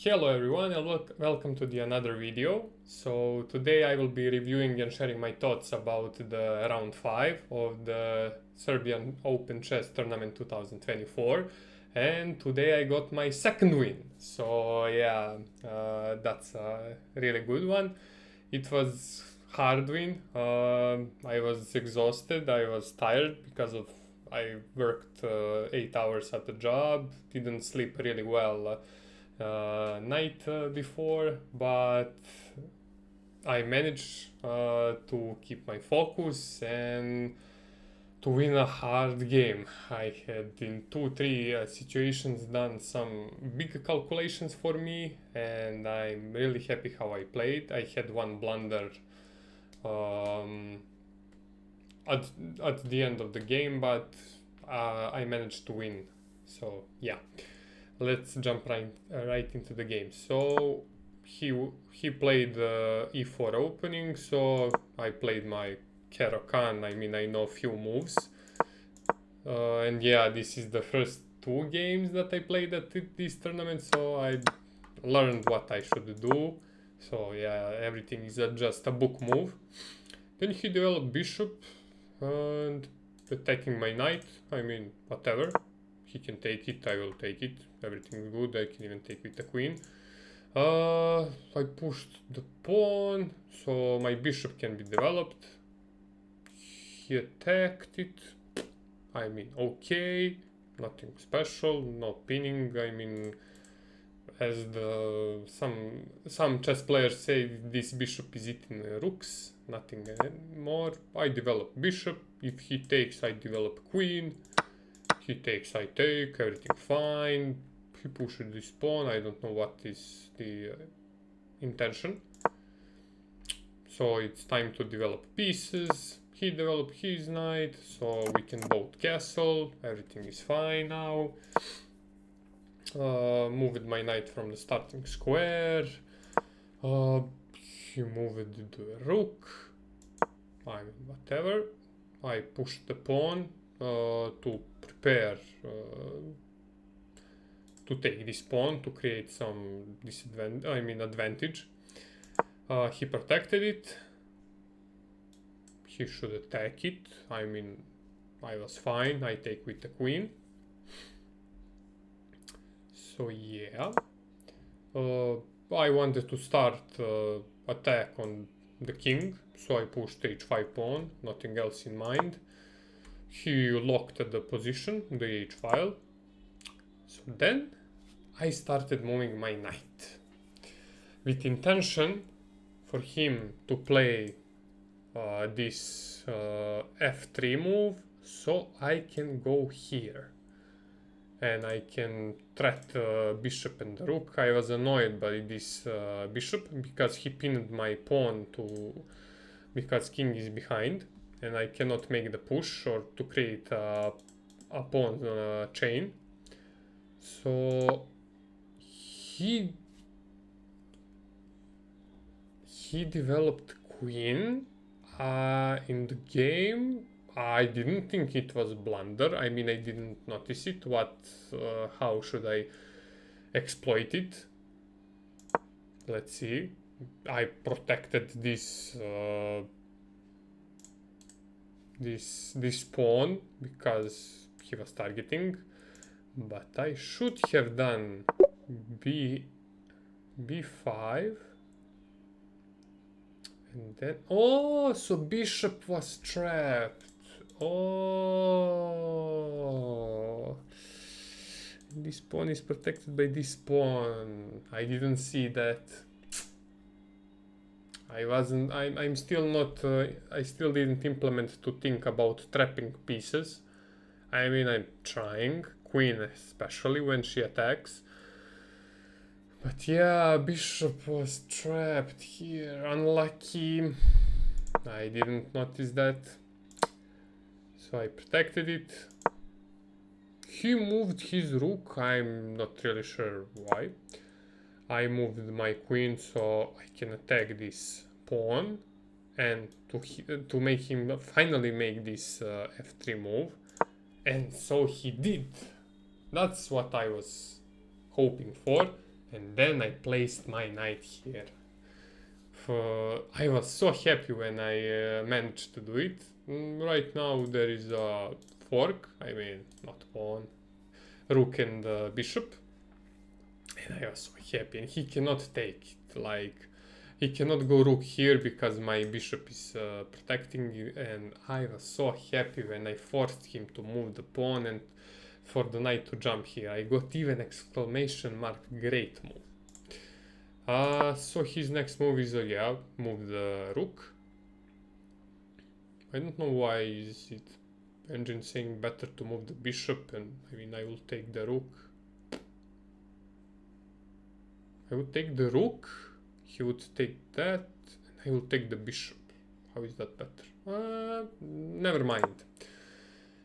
Hello everyone and welcome to the another video. So today I will be reviewing and sharing my thoughts about the round 5 of the Serbian Open Chess Tournament 2024, and today I got my second win. So yeah, that's a really good one. It was hard win. I was exhausted, I was tired because of I worked 8 hours at the job, didn't sleep really well night before, but I managed to keep my focus and to win a hard game. I had in 2-3 situations done some big calculations for me, and I'm really happy how I played. I had one blunder um, at the end of the game, but I managed to win. So yeah, let's jump right into the game. So he played e4 opening, so I played my Caro-Kann. I mean, I know few moves, and yeah, this is the first 2 games that I played at this tournament, so I learned what I should do. So yeah, everything is just a book move. Then he developed bishop and attacking my knight. I mean, whatever. He can take it, I will take it. Everything good, I can even take with the queen. I pushed the pawn, so my bishop can be developed. He attacked it. I mean, okay, nothing special, no pinning. I mean, as some chess players say, this bishop is eating rooks, nothing more. I develop bishop. If he takes, I develop queen. He takes, I take, everything fine. He pushes this pawn, I don't know what is the intention. So it's time to develop pieces. He developed his knight, so we can both castle, everything is fine now. Moved my knight from the starting square. He moved the rook. I mean, whatever. I pushed the pawn to prepare to take this pawn to create some advantage. He protected it. He should attack it. I mean, I was fine. I take with the queen. So yeah, I wanted to start attack on the king, so I pushed h5 pawn, nothing else in mind. He locked the position, the h file. So then I started moving my knight with intention for him to play this f3 move, so I can go here and I can threat bishop and the rook. I was annoyed by this bishop because he pinned my pawn because king is behind and I cannot make the push or to create a pawn chain. So he developed queen in the game. I didn't think it was blunder. I mean, I didn't notice it. How should I exploit it? Let's see. I protected this this pawn because he was targeting, but I should have done b5. And then, oh, so bishop was trapped. Oh, this pawn is protected by this pawn. I didn't see that. I'm still not, I still didn't implement to think about trapping pieces. I mean, I'm trying, queen especially when she attacks. But yeah, bishop was trapped here, unlucky. I didn't notice that. So I protected it. He moved his rook, I'm not really sure why. I moved my queen so I can attack this pawn and to make him finally make this f3 move. And so he did. That's what I was hoping for. And then I placed my knight here. I was so happy when I managed to do it. Right now there is a fork, I mean not pawn, rook and bishop. And I was so happy, and he cannot take it, like he cannot go rook here because my bishop is protecting it, and I was so happy when I forced him to move the pawn and for the knight to jump here. I got even exclamation mark, great move. So his next move is, move the rook. I don't know why is it engine saying better to move the bishop, and I mean I will take the rook. I would take the rook, he would take that, and I will take the bishop. How is that better? Never mind.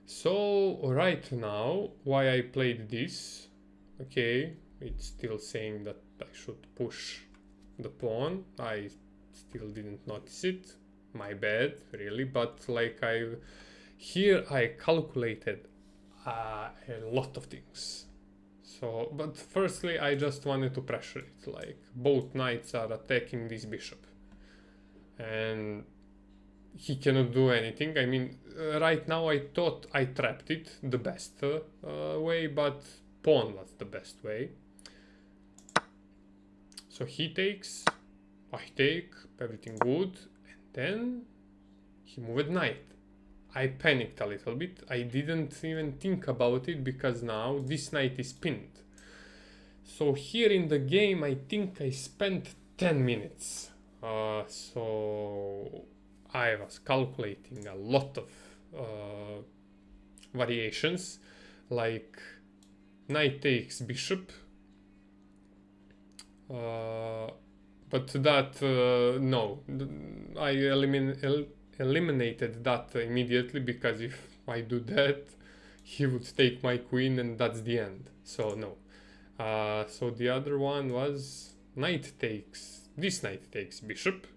So right now, why I played this, okay, it's still saying that I should push the pawn. I still didn't notice it, my bad, really, but like here I calculated a lot of things. So, but firstly I just wanted to pressure it, like both knights are attacking this bishop and he cannot do anything. I mean, right now I thought I trapped it the best way, but pawn was the best way. So he takes, I take, everything good, and then he moved knight. I panicked a little bit. I didn't even think about it because now this knight is pinned. So here in the game I think I spent 10 minutes. So I was calculating a lot of variations, like knight takes bishop, but that no, I eliminated that immediately, because if I do that he would take my queen and that's the end, so no. So the other one was this knight takes bishop.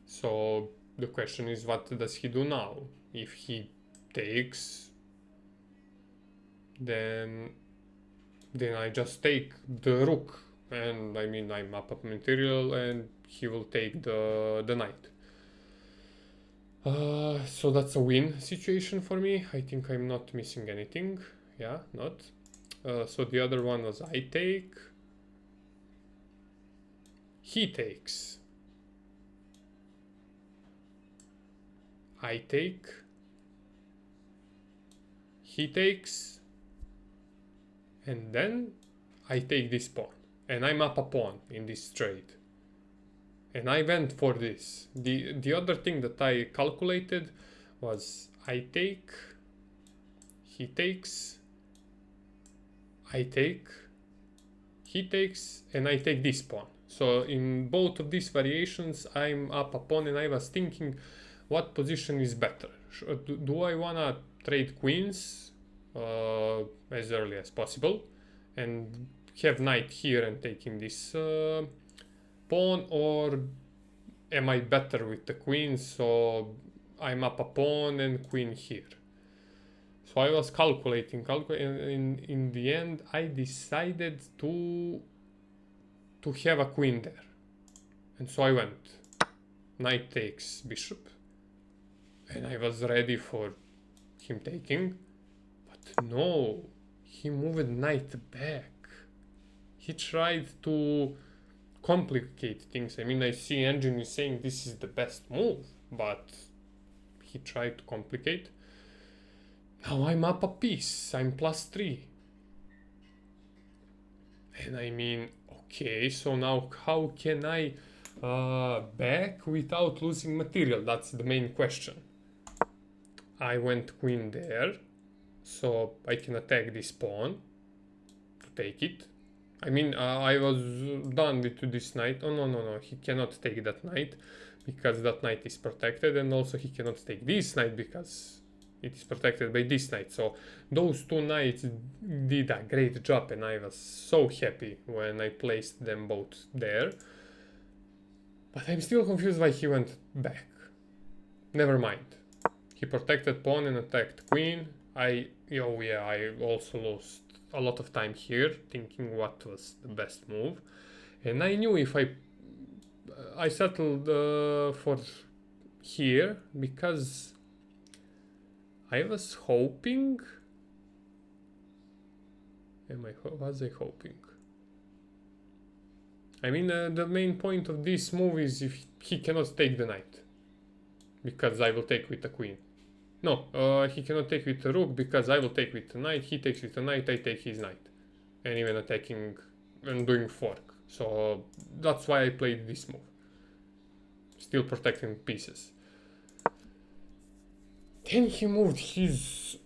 So the question is, what does he do now? If he takes, then I just take the rook, and I mean I'm up material, and he will take the knight. So that's a win situation for me. I think I'm not missing anything. Yeah, not. So the other one was I take, he takes, I take, he takes, and then I take this pawn, and I'm up a pawn in this trade. And I went for this. The other thing that I calculated was I take, he takes, I take, he takes, and I take this pawn. So in both of these variations I'm up a pawn, and I was thinking what position is better. Do I wanna trade queens as early as possible and have knight here and taking this pawn, or am I better with the queen, so I'm up a pawn and queen here? So I was calculating, in the end I decided to have a queen there, and so I went knight takes bishop, and I was ready for him taking, but no, he moved knight back. He tried to complicate things. I mean, I see engine is saying this is the best move, but he tried to complicate. Now I'm up a piece, I'm +3. And I mean, okay, so now how can I back without losing material? That's the main question. I went queen there, so I can attack this pawn to take it. I mean, I was done with this knight. Oh, no, he cannot take that knight because that knight is protected, and also he cannot take this knight because it is protected by this knight. So those two knights did a great job, and I was so happy when I placed them both there. But I'm still confused why he went back. Never mind. He protected pawn and attacked queen. I also lost a lot of time here thinking what was the best move, and I knew if I settled for here because I was hoping. Was I hoping? I mean, the main point of this move is if he cannot take the knight, because I will take with the queen. No, he cannot take with the rook because I will take with the knight. He takes with the knight, I take his knight, and even attacking and doing fork. So that's why I played this move. Still protecting pieces. Then he moved his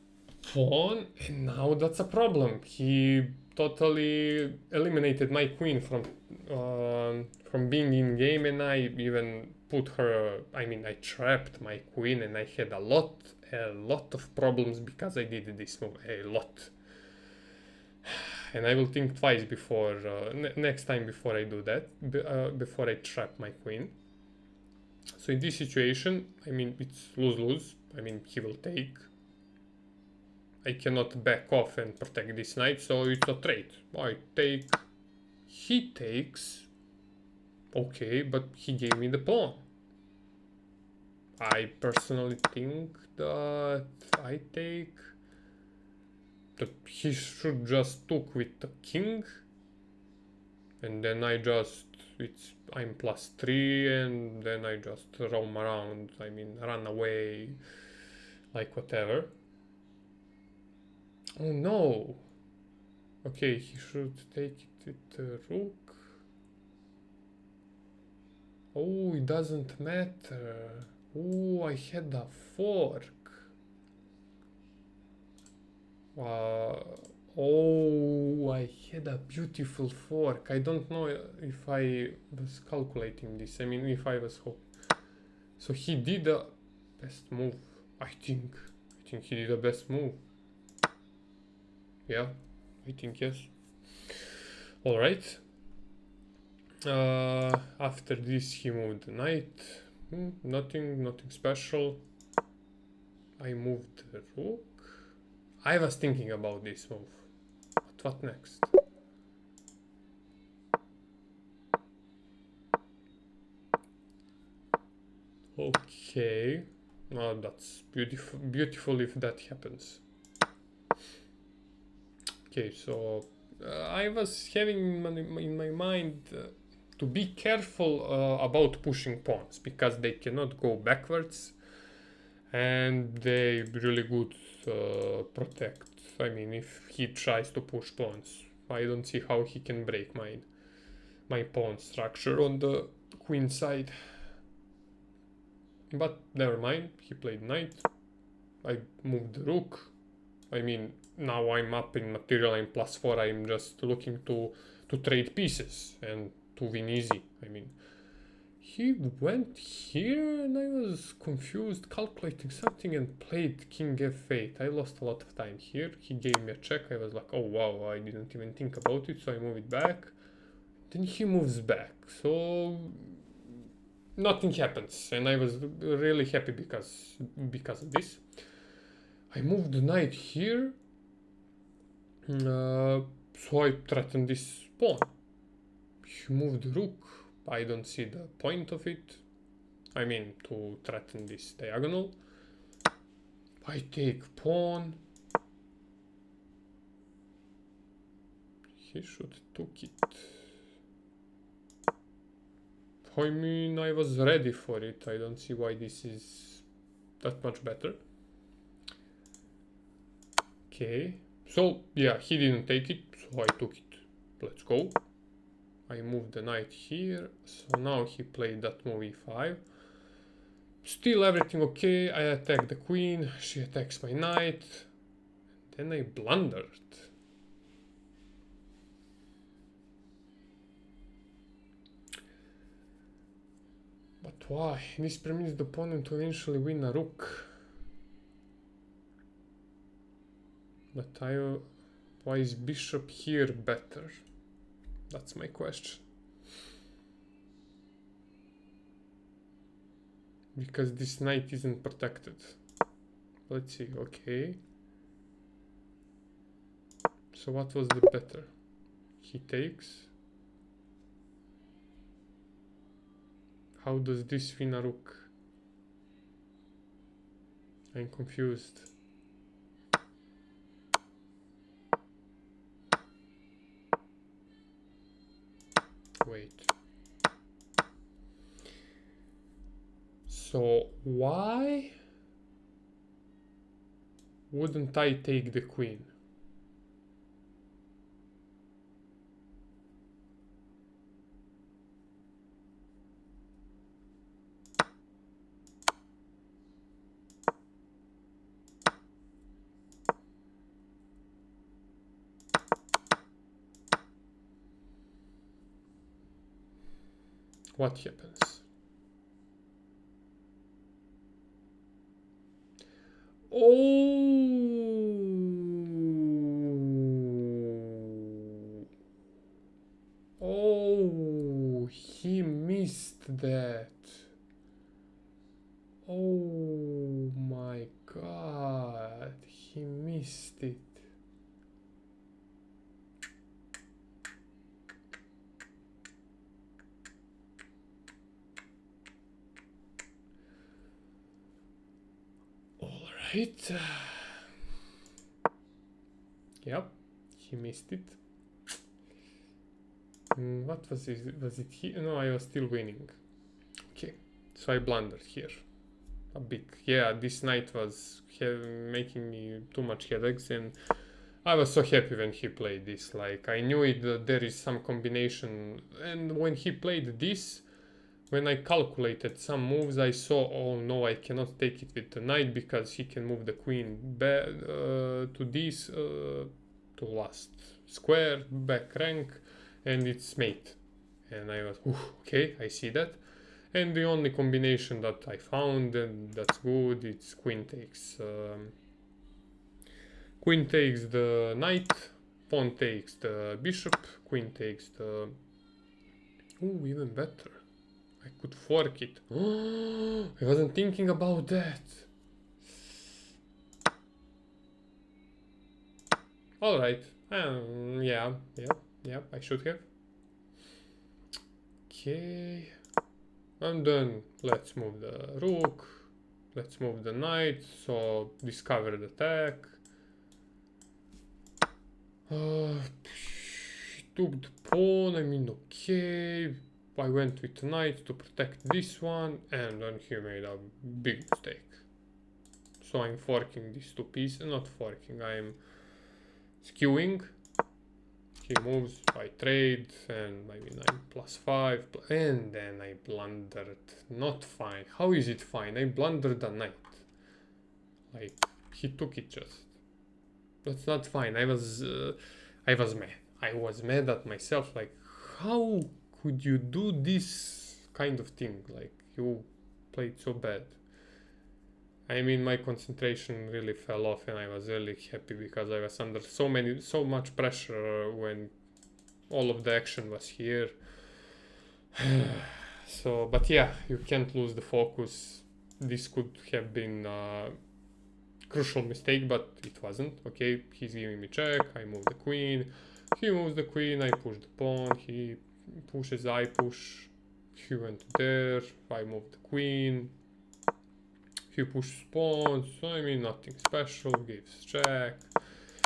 pawn, and now that's a problem. He totally eliminated my queen from being in game, and I even put her. I mean, I trapped my queen, and I had a lot of problems because I did this move. A lot. And I will think twice before next time before I do that. Before I trap my queen. So in this situation, I mean, it's lose-lose. I mean, he will take. I cannot back off and protect this knight, so it's a trade. I take. He takes. Okay, but he gave me the pawn. I personally think that I take. That he should just took with the king. And then I just. I'm +3, and then I just roam around. I mean, run away. Like whatever. Oh no! Okay, he should take it with the rook. Oh, it doesn't matter. Oh, I had a fork. Oh, I had a beautiful fork. I don't know if I was calculating this. I mean, if I was so he did the best move. I think he did the best move. Yeah, I think yes. All right. After this, he moved the knight. Nothing special. I moved the rook. I was thinking about this move. But what next? Okay. Well, that's beautiful if that happens. Okay, so I was having in my mind to be careful about pushing pawns because they cannot go backwards and they really good protect. I mean, if he tries to push pawns, I don't see how he can break my pawn structure on the queen side. But never mind, he played knight. I moved the rook. I mean, now I'm up in material, I'm +4, I'm just looking to trade pieces and to win easy. I mean, he went here and I was confused, calculating something and played king f8. I lost a lot of time here. He gave me a check. I was like, oh wow, I didn't even think about it, so I move it back. Then he moves back, so nothing happens, and I was really happy because of this. I moved the knight here, so I threatened this pawn. He moved the rook. I don't see the point of it. I mean, to threaten this diagonal. I take pawn. He should took it. I mean, I was ready for it. I don't see why this is that much better. Okay. So, yeah, he didn't take it, so I took it. Let's go. I moved the knight here, so now he played that move e5. Still everything okay, I attack the queen, she attacks my knight. Then I blundered. But why? This permits the opponent to eventually win a rook. But why is bishop here better? That's my question. Because this knight isn't protected. Let's see, okay. So what was the better? He takes. How does this win a rook? I'm confused. Wait. So why wouldn't I take the queen? What happens? Oh, oh, he missed that. Oh my god, he missed it. All right. Yep, he missed it. What was it? Was it here? No, I was still winning. Okay, so I blundered here a bit. Yeah, this knight was making me too much headaches, and I was so happy when he played this. Like, I knew it, that there is some combination, and when he played this, when I calculated some moves, I saw, oh no, I cannot take it with the knight because he can move the queen back to this, to last square, back rank, and it's mate. And I was, okay, I see that. And the only combination that I found, and that's good, it's queen takes. Queen takes the knight, pawn takes the bishop, queen takes the... Ooh, even better. I could fork it. I wasn't thinking about that. Alright. Yeah, I should have. Okay. And then let's move the rook. Let's move the knight. So discovered attack. Took the pawn. I mean, okay. I went with the knight to protect this one, and then he made a big mistake. So I'm forking these two pieces, not forking, I'm skewing. He moves, I trade, and I mean I'm +5, and then I blundered. Not fine. How is it fine? I blundered a knight. Like, he took it just. That's not fine. I was mad. I was mad at myself, like, how could you do this kind of thing? Like, you played so bad. I mean, my concentration really fell off, and I was really happy because I was under so much pressure when all of the action was here. So, but yeah, you can't lose the focus. This could have been a crucial mistake, but it wasn't. Okay, he's giving me check, I move the queen, he moves the queen, I push the pawn, he pushes, I push, he went there, I move the queen, he pushes pawns, I mean nothing special, gives check,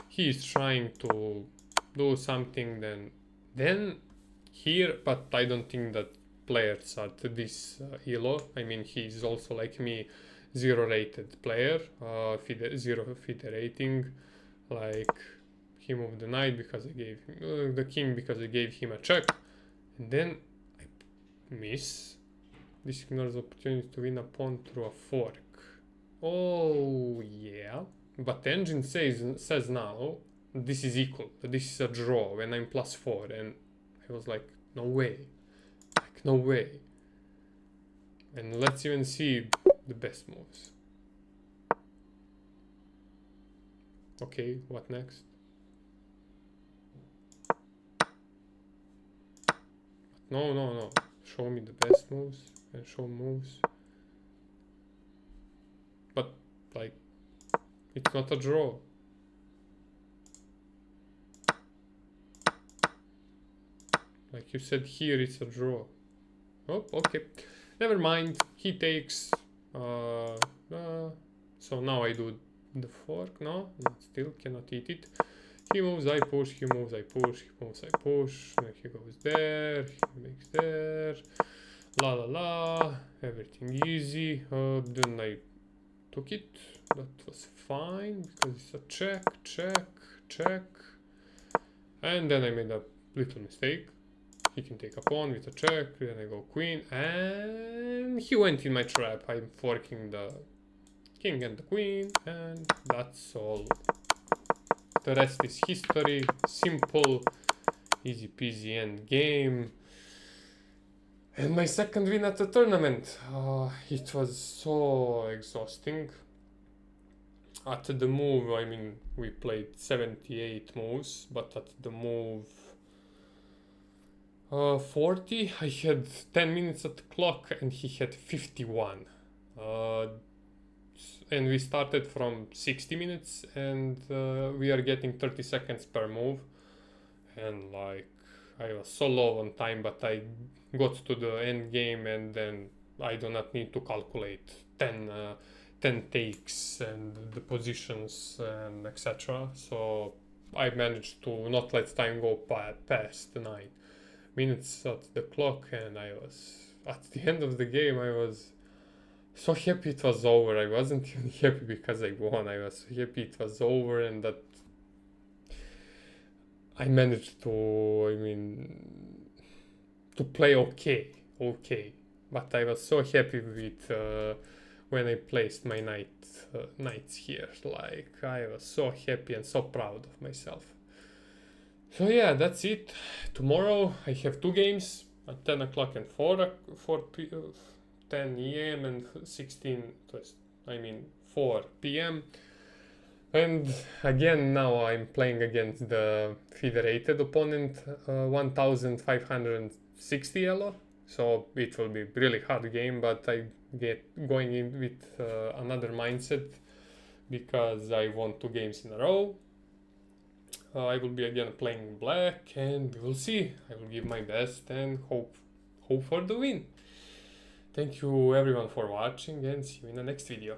he's trying to do something then here, but I don't think that players at this elo, I mean he's also like me, 0 rated player, 0 FIDE rating, like he moved the knight because I gave him the king because I gave him a check, and then I miss. This ignores the opportunity to win a pawn through a fork. Oh yeah, but the engine says now this is equal, this is a draw when I'm +4, and I was like, no way, like no way. And let's even see the best moves. Okay, what next? No. Show me the best moves and show moves. But, like, it's not a draw. Like you said here, it's a draw. Oh, okay. Never mind. He takes. So now I do the fork. No, still cannot eat it. He moves, I push. He moves, I push. He moves, I push. He goes there. He makes there. La la la. Everything easy. Then I took it. That was fine because it's a check, check, check. And then I made a little mistake. He can take a pawn with a check, then I go queen, and he went in my trap. I'm forking the king and the queen, and that's all. The rest is history. Simple, easy peasy end game. And my second win at the tournament. It was so exhausting. At the move, I mean, we played 78 moves, but at the move 40, I had 10 minutes at the clock and he had 51. And we started from 60 minutes and we are getting 30 seconds per move. And like, I was so low on time, but I got to the end game and then I do not need to calculate 10 takes and the positions and etc. So I managed to not let time go past the 9 minutes at the clock, and I was at the end of the game. I was so happy it was over. I wasn't even happy because I won. I was so happy it was over and that I managed to, I mean, to play okay. But I was so happy with when I placed my knights here. Like, I was so happy and so proud of myself. So yeah, that's it. Tomorrow I have 2 games at 10 o'clock and 10 a.m. and 4 p.m. And again, now I'm playing against the federated opponent, 1560 elo. So it will be really hard game, but I get going in with another mindset because I won 2 games in a row. I will be again playing black and we will see. I will give my best and hope for the win. Thank you everyone for watching and see you in the next video.